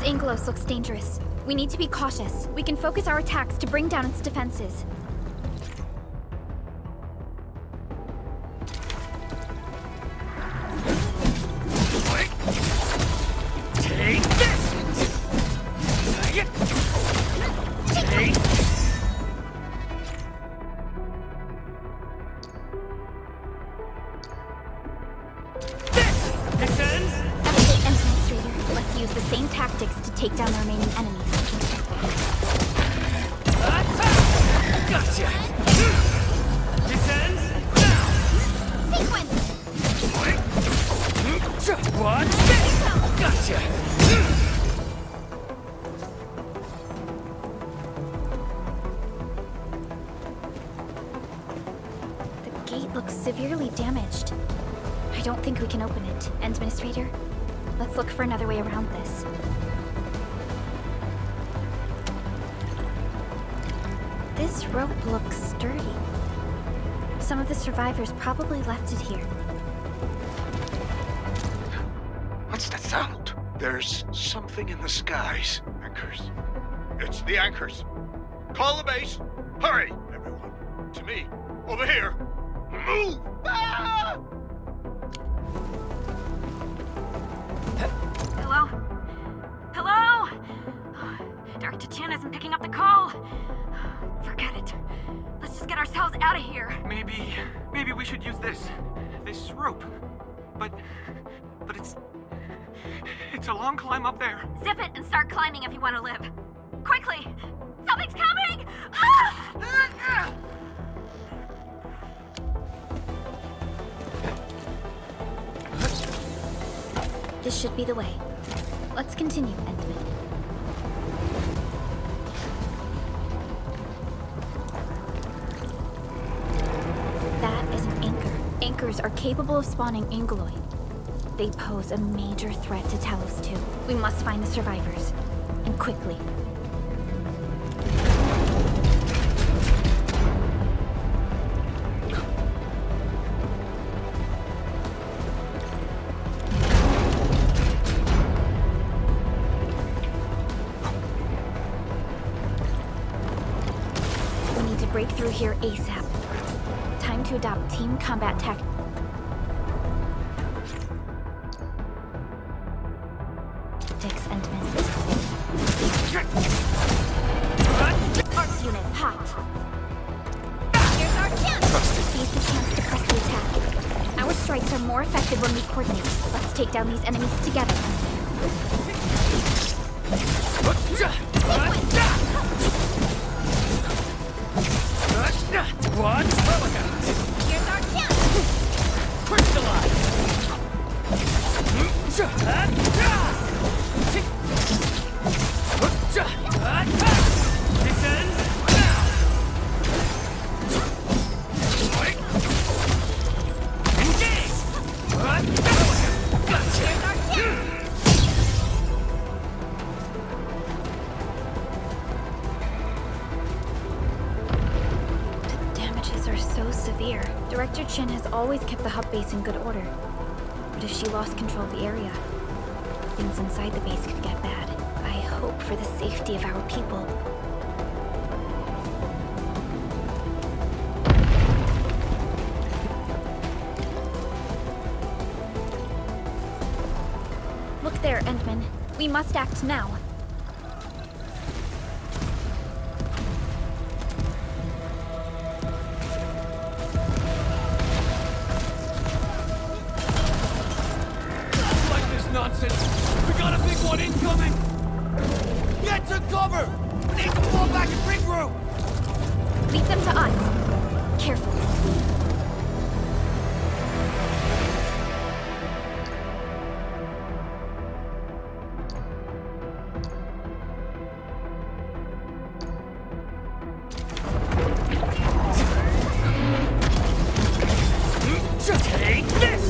Anglos looks dangerous. We need to be cautious. We can focus our attacks to bring down its defenses. Take this! Take... This ends! Activate Administrator. Let's use the same tactics to take down the remaining enemies. Gotcha! This ends now! Sequence! What? Gotcha! The gate looks severely damaged. I don't think we can open it. Administrator, let's look for another way around this. This rope looks sturdy. Some of the survivors probably left it here. What's that sound? There's something in the skies. Anchors. It's the anchors. Call the base. Hurry, everyone. To me. Over here. Move! Ah! Hello? Hello? Dr. Chen isn't picking up the call. Forget it. Let's just get ourselves out of here. Maybe we should use this rope. But it's a long climb up there. Zip it and start climbing if you want to live. Quickly! Something's coming! Ah! This should be the way. Let's continue, Endman. That is an anchor. Anchors are capable of spawning Angloid. They pose a major threat to Talos 2. We must find the survivors. And quickly. We need to break through here ASAP. Time to adopt team combat tactics. Arts unit, hot. Here's our chance! Seize the chance to press the attack. Our strikes are more effective when we coordinate. Let's take down these enemies together. What? Here's our chance! Crystallize! This ends now! Engage! The damages are so severe. Director Chin has always kept the hub base in good order. But if she lost control of the area, things inside the base could get bad. I hope for the safety of our people. Look there, Endman. We must act now. Like this nonsense! We got a big one incoming! Get to cover! We need to fall back and regroup! Lead them to us. Careful. Take this!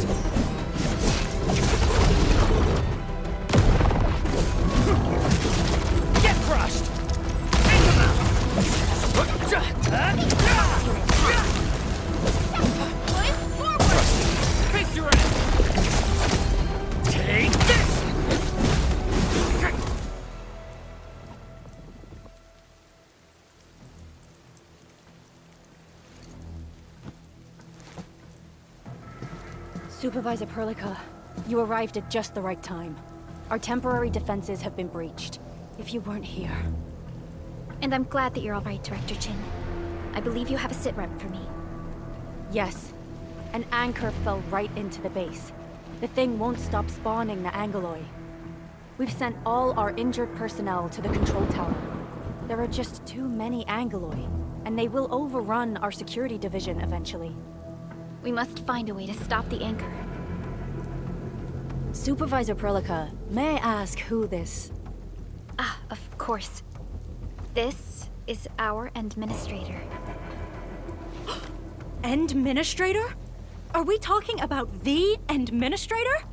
Get crushed! Take him out! Face your end! Take this! Supervisor Perlica, you arrived at just the right time. Our temporary defenses have been breached. If you weren't here... And I'm glad that you're all right, Director Chin. I believe you have a sitrep for me. Yes. An anchor fell right into the base. The thing won't stop spawning the Angoloi. We've sent all our injured personnel to the control tower. There are just too many Angoloi, and they will overrun our security division eventually. We must find a way to stop the anchor. Supervisor Perlica, may I ask who this... Ah, of course. This is our administrator. Endministrator? Are we talking about the Endministrator?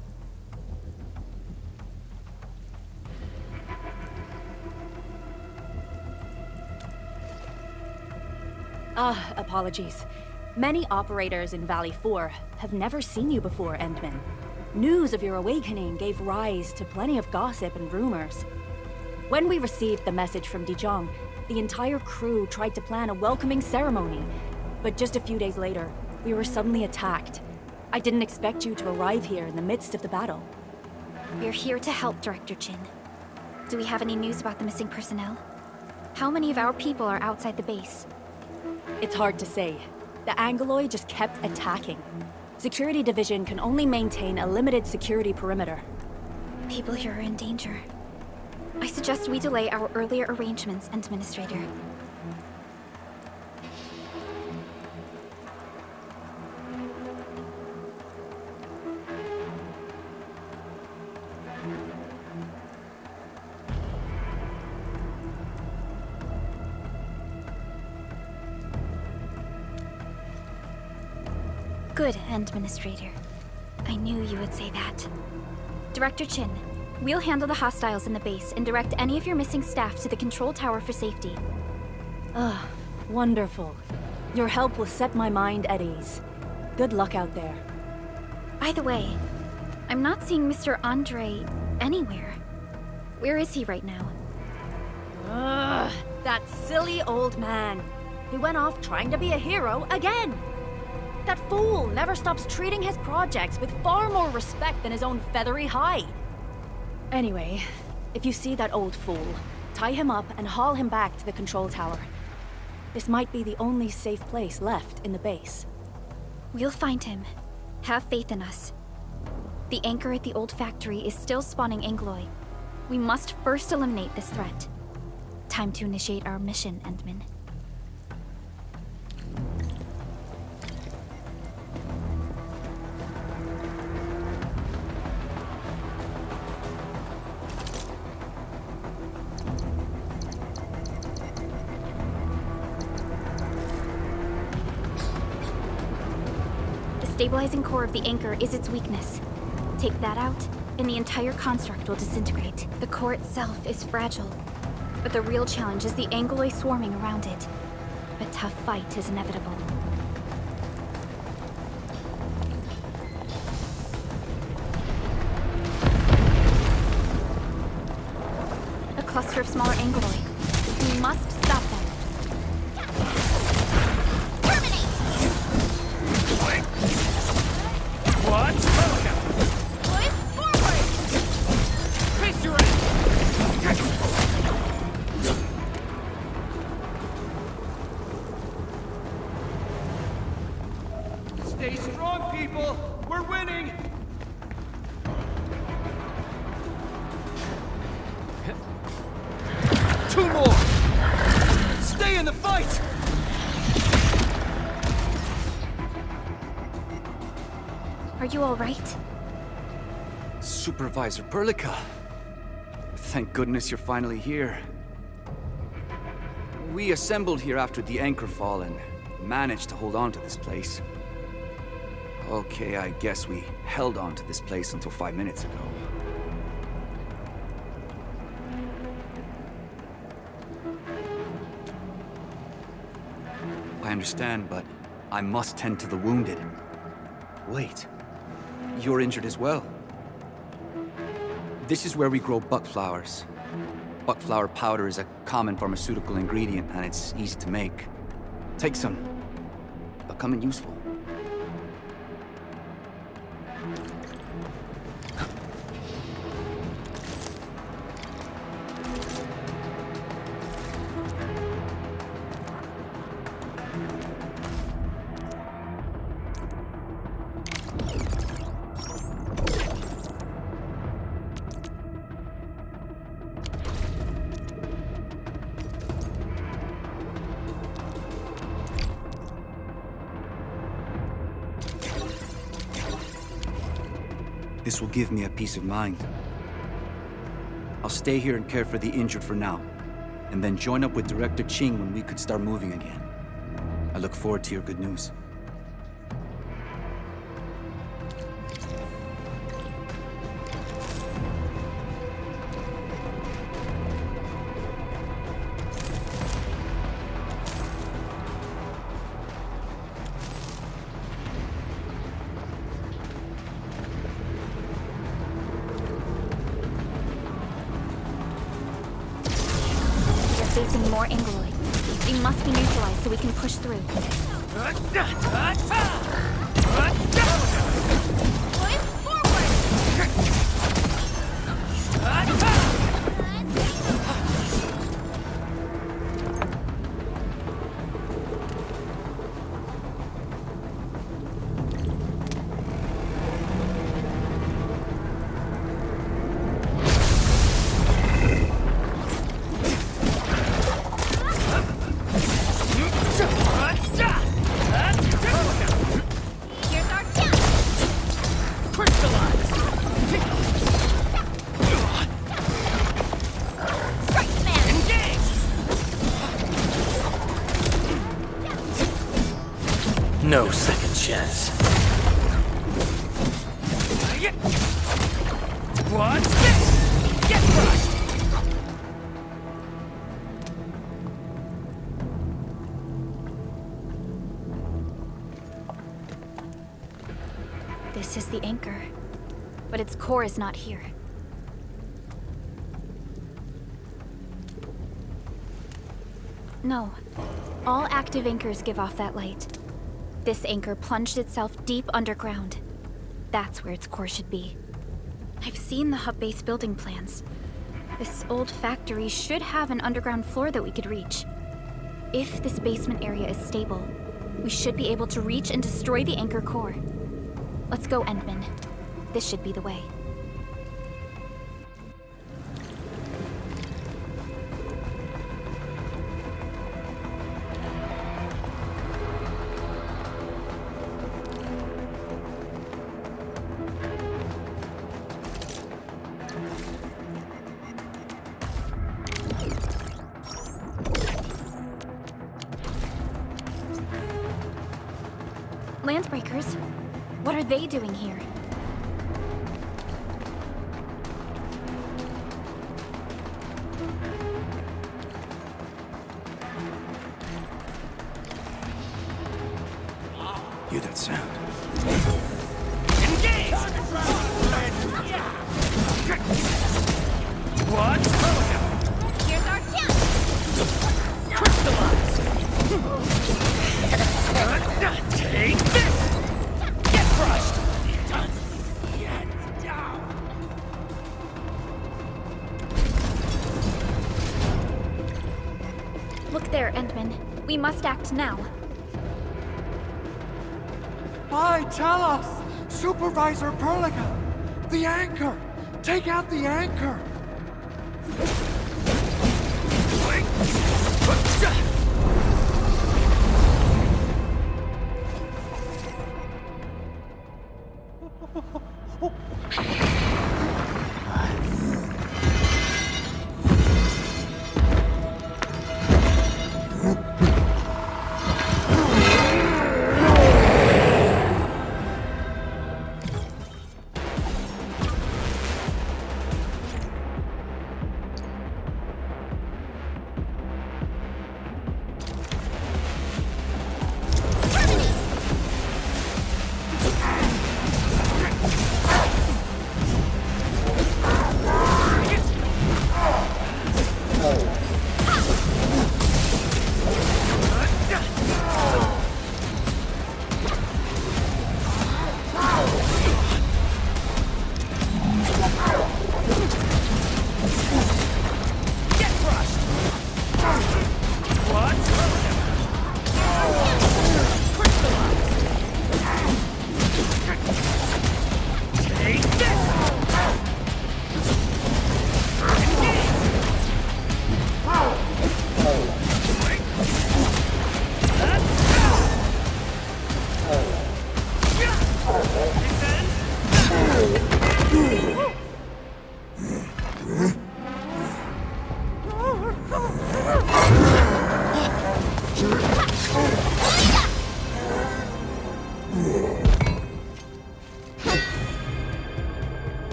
Apologies. Many operators in Valley 4 have never seen you before, Endman. News of your awakening gave rise to plenty of gossip and rumors. When we received the message from Dijon, the entire crew tried to plan a welcoming ceremony, but just a few days later, we were suddenly attacked. I didn't expect you to arrive here in the midst of the battle. We're here to help, Director Chin. Do we have any news about the missing personnel? How many of our people are outside the base? It's hard to say. The Angoloi just kept attacking. Security Division can only maintain a limited security perimeter. People here are in danger. I suggest we delay our earlier arrangements, Administrator. Good, Administrator. I knew you would say that. Director Chin, we'll handle the hostiles in the base and direct any of your missing staff to the control tower for safety. Ah, wonderful. Your help will set my mind at ease. Good luck out there. By the way, I'm not seeing Mr. Andre anywhere. Where is he right now? Ugh, that silly old man. He went off trying to be a hero again. That fool never stops treating his projects with far more respect than his own feathery hide. Anyway, if you see that old fool, tie him up and haul him back to the control tower. This might be the only safe place left in the base. We'll find him. Have faith in us. The anchor at the old factory is still spawning Angoloi. We must first eliminate this threat. Time to initiate our mission, Endman. The stabilizing core of the anchor is its weakness. Take that out, and the entire construct will disintegrate. The core itself is fragile, but the real challenge is the Angoloi swarming around it. A tough fight is inevitable. A cluster of smaller Angoloi. We must stop them. What? Push forward! Face your Stay strong, people! We're winning! Two more! Stay in the fight! Are you all right? Supervisor Perlica. Thank goodness you're finally here. We assembled here after the anchor fall and managed to hold on to this place. Okay, I guess we held on to this place until 5 minutes ago. I understand, but I must tend to the wounded. Wait. You're injured as well. This is where we grow buckflowers. Buckflower powder is a common pharmaceutical ingredient, and it's easy to make. Take some. They'll come in useful. This will give me a peace of mind. I'll stay here and care for the injured for now, and then join up with Director Ching when we could start moving again. I look forward to your good news. Facing more Angloid. They must be neutralized so we can push through. No second chance. What's this? Get crushed! This is the anchor, but its core is not here. No. All active anchors give off that light. This anchor plunged itself deep underground. That's where its core should be. I've seen the hub base building plans. This old factory should have an underground floor that we could reach. If this basement area is stable, we should be able to reach and destroy the anchor core. Let's go, Endman. This should be the way. Landbreakers? What are they doing here? Hear that sound? Engage! What's Here's our chance! crystallized? Take this! Get crushed! Look there, Endman. We must act now. Aye, tell us! Supervisor Perlica! The anchor! Take out the anchor!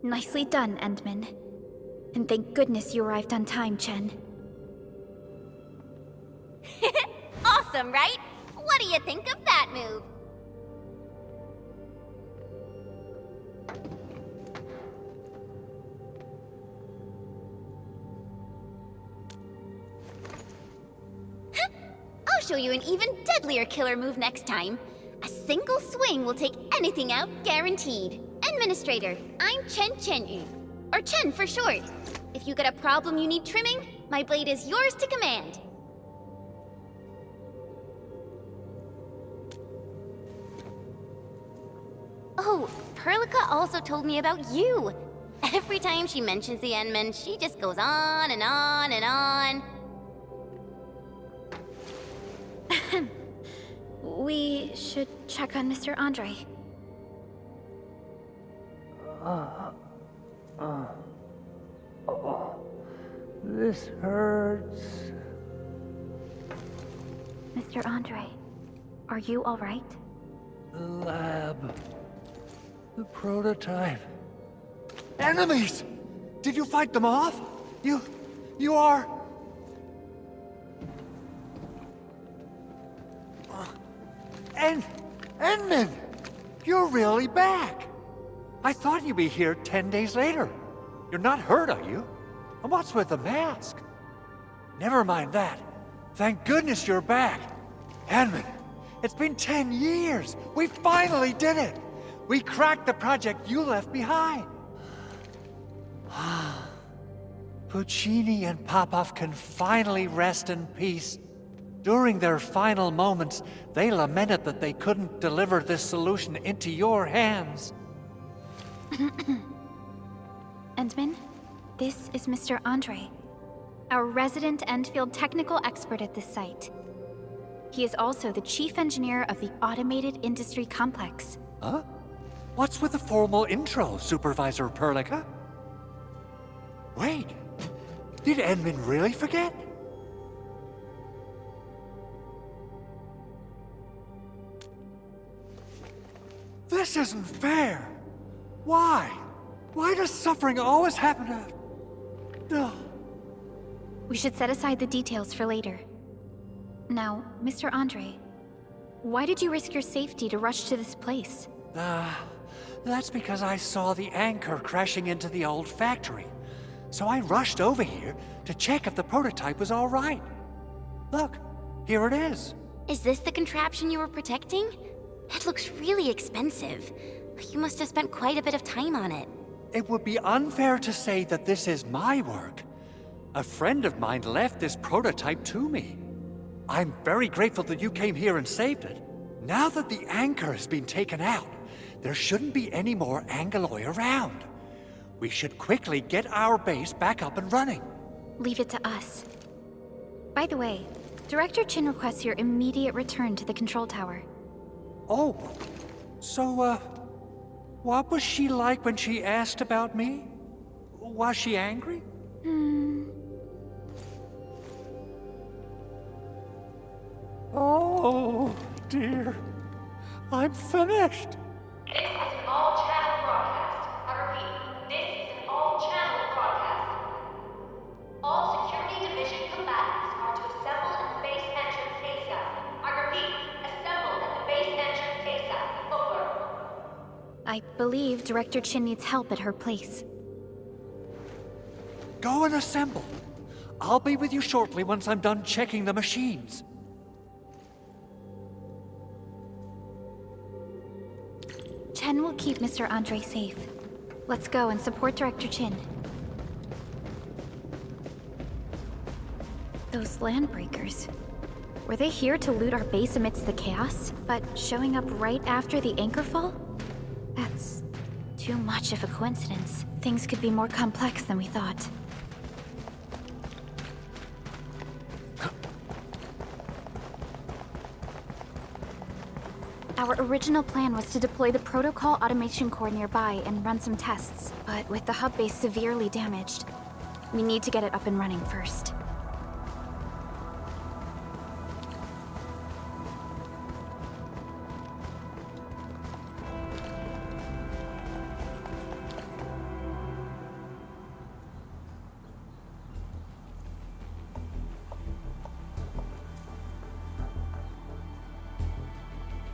Nicely done, Endman. And thank goodness you arrived on time, Chen. Awesome, right? What do you think of that move? I'll show you an even deadlier killer move next time. A single swing will take anything out, guaranteed. Administrator, I'm Chen, or Chen for short. If you got a problem you need trimming, my blade is yours to command. Oh, Perlica also told me about you. Every time she mentions the Endman, she just goes on and on and on. We should check on Mr. Andre. This hurts. Mr. Andre, are you all right? The lab. The prototype. Enemies! Did you fight them off? You are... Endman! You're really back! I thought you'd be here 10 days later. You're not hurt, are you? And what's with the mask? Never mind that. Thank goodness you're back. Endman, it's been 10 years. We finally did it. We cracked the project you left behind. Puccini and Popov can finally rest in peace. During their final moments, they lamented that they couldn't deliver this solution into your hands. Endman, this is Mr. Andre, our resident Endfield technical expert at this site. He is also the chief engineer of the Automated Industry Complex. Huh? What's with the formal intro, Supervisor Perlica? Wait, did Endman really forget? This isn't fair. Why? Why does suffering always happen to... No. We should set aside the details for later. Now, Mr. Andre, why did you risk your safety to rush to this place? That's because I saw the anchor crashing into the old factory. So I rushed over here to check if the prototype was all right. Look, here it is. Is this the contraption you were protecting? It looks really expensive. You must have spent quite a bit of time on it. It would be unfair to say that this is my work. A friend of mine left this prototype to me. I'm very grateful that you came here and saved it. Now that the anchor has been taken out, there shouldn't be any more Angaloi around. We should quickly get our base back up and running. Leave it to us. By the way, Director Chin requests your immediate return to the control tower. Oh, so, what was she like when she asked about me? Was she angry? Oh, dear. I'm finished. This is an all-channel broadcast. I repeat, this is an all-channel broadcast. All Security Division combatants are to assemble at the base entrance ASAP. I repeat, assemble at the base entrance ASAP. Over. I believe Director Chin needs help at her place. Go and assemble. I'll be with you shortly once I'm done checking the machines. Chen will keep Mr. Andre safe. Let's go and support Director Chin. Those landbreakers. Were they here to loot our base amidst the chaos, but showing up right after the anchor fall? That's too much of a coincidence. Things could be more complex than we thought. Our original plan was to deploy the protocol automation core nearby and run some tests, but with the hub base severely damaged, we need to get it up and running first.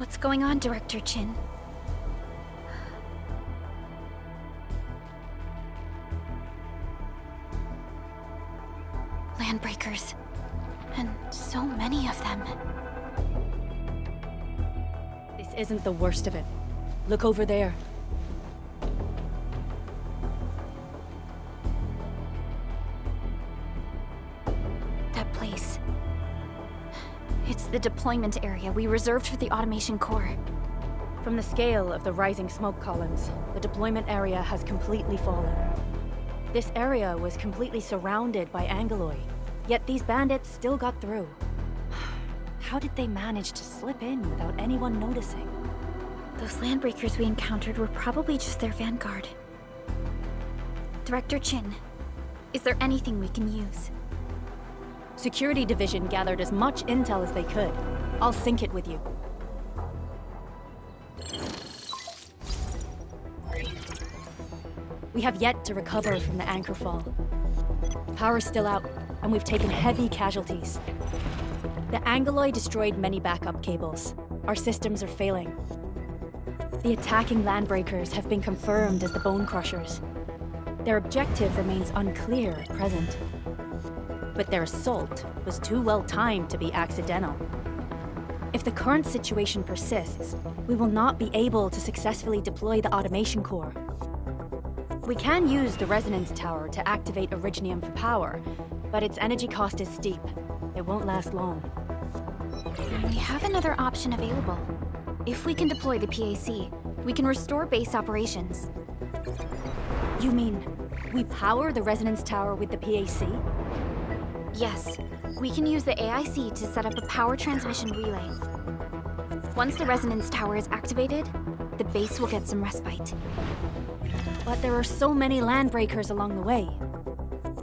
What's going on, Director Chin? Landbreakers. And so many of them. This isn't the worst of it. Look over there. That place. It's the deployment area we reserved for the automation core. From the scale of the rising smoke columns, the deployment area has completely fallen. This area was completely surrounded by Angoloi, yet these bandits still got through. How did they manage to slip in without anyone noticing? Those landbreakers we encountered were probably just their vanguard. Director Chin, is there anything we can use? Security Division gathered as much intel as they could. I'll sync it with you. We have yet to recover from the anchor fall. Power's still out, and we've taken heavy casualties. The Angoloi destroyed many backup cables. Our systems are failing. The attacking landbreakers have been confirmed as the Bone Crushers. Their objective remains unclear at present. But their assault was too well timed to be accidental. If the current situation persists, we will not be able to successfully deploy the automation core. We can use the resonance tower to activate Originium for power, but its energy cost is steep. It won't last long. We have another option available. If we can deploy the PAC, we can restore base operations. You mean, we power the resonance tower with the PAC? Yes, we can use the AIC to set up a power transmission relay. Once the resonance tower is activated, the base will get some respite. But there are so many landbreakers along the way.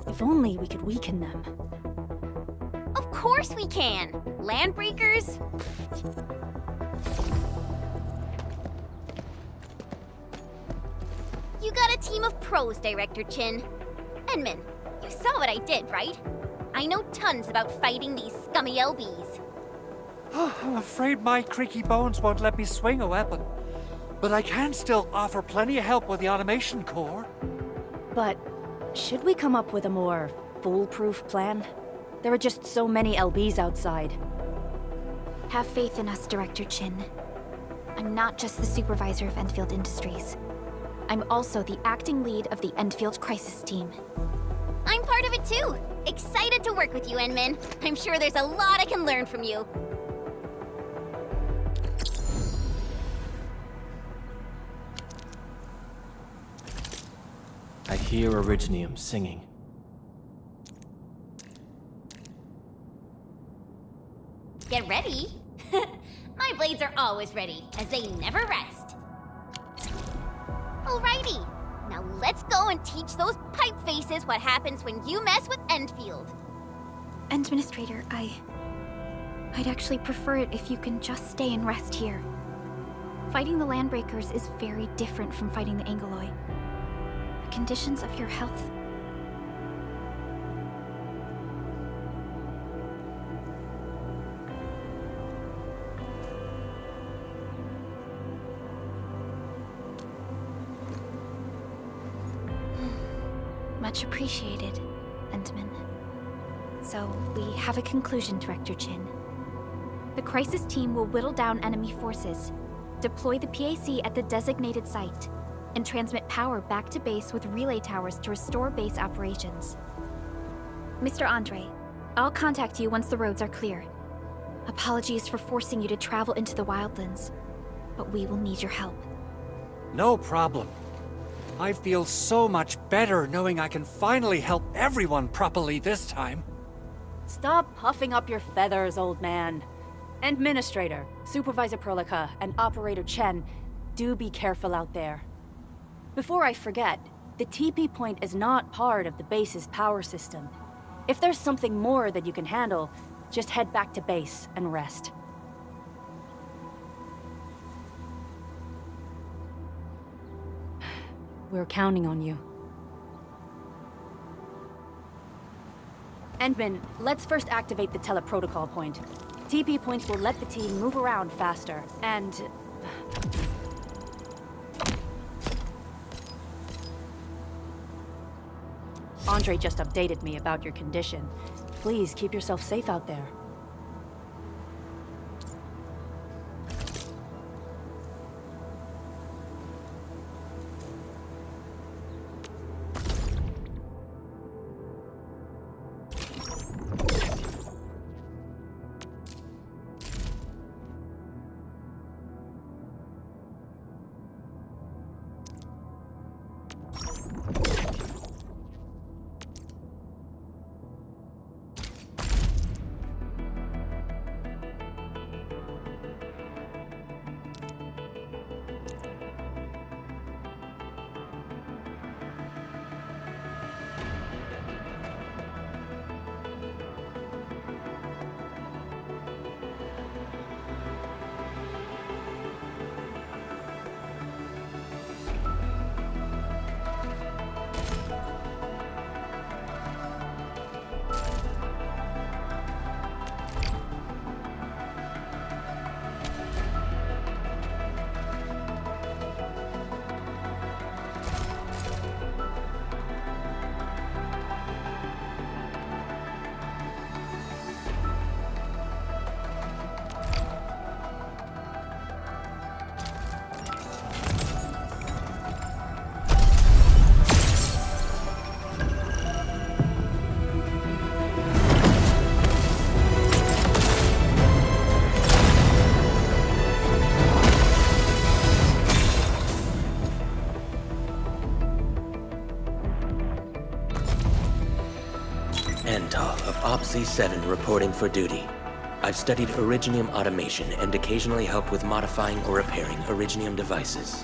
If only we could weaken them. Of course we can! Landbreakers? You got a team of pros, Director Chin. Edmund, you saw what I did, right? I know tons about fighting these scummy LBs. I'm afraid my creaky bones won't let me swing a weapon. But I can still offer plenty of help with the automation core. But should we come up with a more foolproof plan? There are just so many LBs outside. Have faith in us, Director Chin. I'm not just the supervisor of Endfield Industries. I'm also the acting lead of the Endfield Crisis Team. I'm part of it too. Excited to work with you, Enmin. I'm sure there's a lot I can learn from you. I hear Originium singing. Get ready. My blades are always ready, as they never rest. Alrighty, now let's go and teach those pipe faces what happens when you mess with Endfield. Administrator, I'd actually prefer it if you can just stay and rest here. Fighting the Landbreakers is very different from fighting the Angoloi. The conditions of your health... Much appreciated, Entman. So, we have a conclusion, Director Chin. The crisis team will whittle down enemy forces, deploy the PAC at the designated site, and transmit power back to base with relay towers to restore base operations. Mr. Andre, I'll contact you once the roads are clear. Apologies for forcing you to travel into the wildlands, but we will need your help. No problem. I feel so much better knowing I can finally help everyone properly this time. Stop puffing up your feathers, old man. Administrator, Supervisor Perlica, and Operator Chen, do be careful out there. Before I forget, the TP point is not part of the base's power system. If there's something more that you can handle, just head back to base and rest. We're counting on you. Endman, let's first activate the teleprotocol point. TP points will let the team move around faster, and... Andre just updated me about your condition. Please keep yourself safe out there. Z7 reporting for duty. I've studied Originium automation and occasionally help with modifying or repairing Originium devices.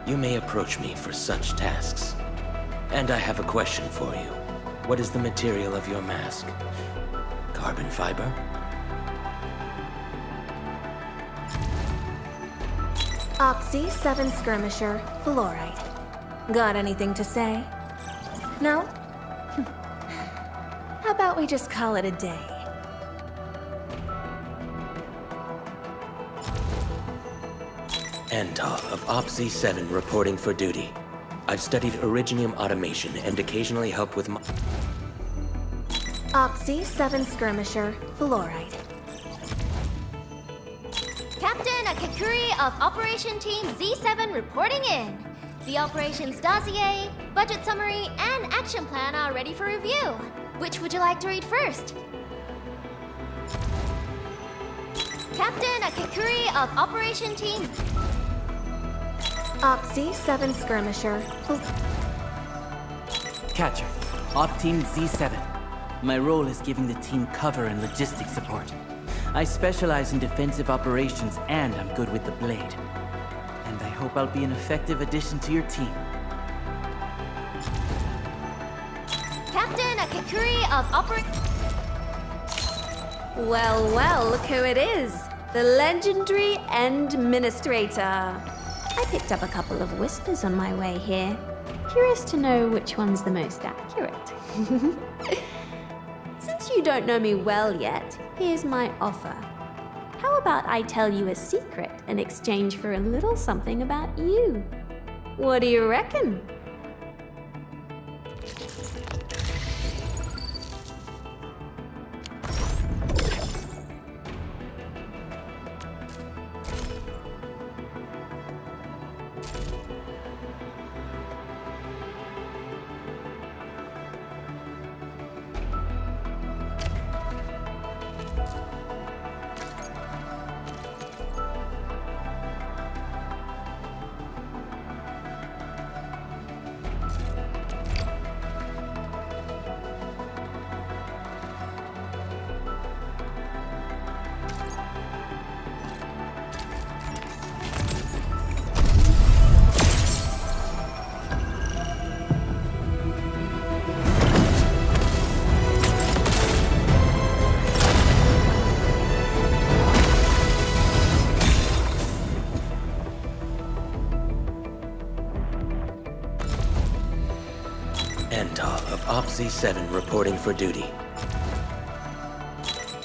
You may approach me for such tasks. And I have a question for you. What is the material of your mask? Carbon fiber? Oxy 7 Skirmisher, Fluorite. Got anything to say? No? How about we just call it a day? Antal of Op Z7 reporting for duty. I've studied Originium automation and occasionally help with Oxy 7 Skirmisher, Fluorite. Captain Akakuri of Operation Team Z7 reporting in. The operations dossier, budget summary, and action plan are ready for review. Which would you like to read first? Captain Akakuri of Operation Team... Oxy 7 Skirmisher, Catcher, Op Team Z7. My role is giving the team cover and logistics support. I specialize in defensive operations and I'm good with the blade. And I hope I'll be an effective addition to your team. Captain Akakuri of Well, well, look who it is. The legendary Endministrator. I picked up a couple of whispers on my way here. Curious to know which one's the most accurate. Since you don't know me well yet, here's my offer. How about I tell you a secret in exchange for a little something about you? What do you reckon? Antal of Op Z7 reporting for duty.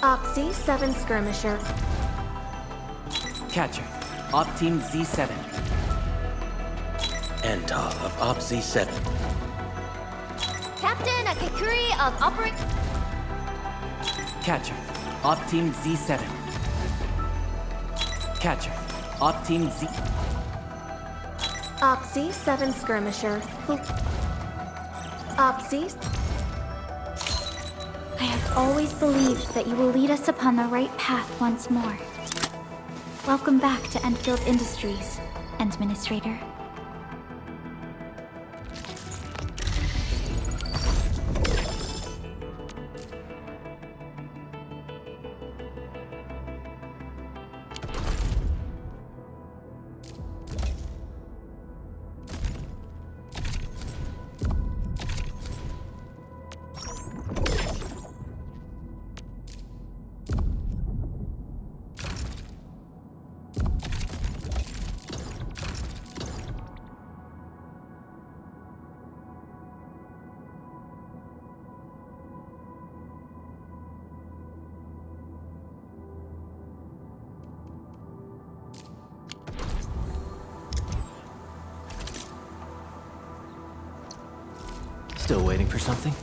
Oxy 7 Skirmisher. Catcher. Op Team Z7. Antal of Op Z7. Captain Akakuri of Catcher. Op Team Z7. Catcher. Op Team Z... Oxy 7 Skirmisher. Oxy. I have always believed that you will lead us upon the right path once more. Welcome back to Endfield Industries, Administrator. Still waiting for something?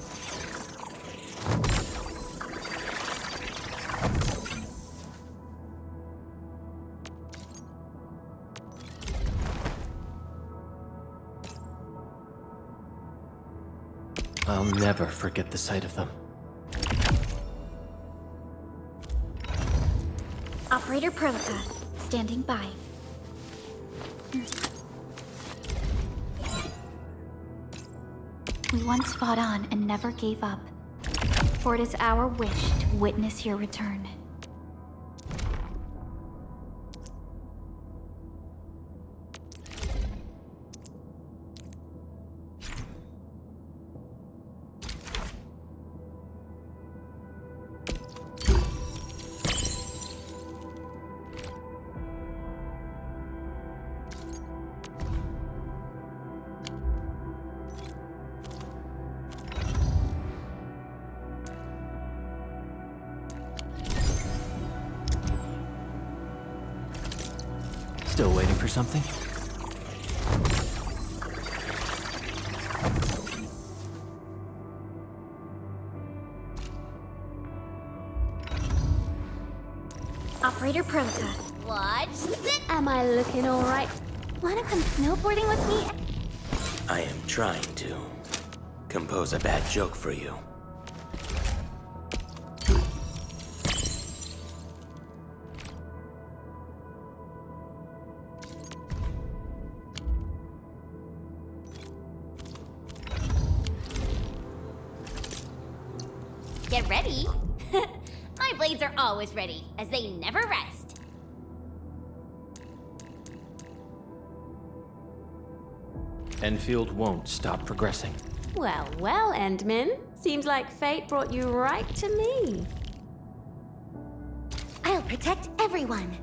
I'll never forget the sight of them. Operator Prolica, standing by. We once fought on and never gave up. For it is our wish to witness your return. Still waiting for something? Operator Prolica. Watch this. Am I looking alright? Wanna come snowboarding with me? I am trying to compose a bad joke for you. Get ready. My blades are always ready, as they never rest. Enfield won't stop progressing. Well, well, Endman. Seems like fate brought you right to me. I'll protect everyone.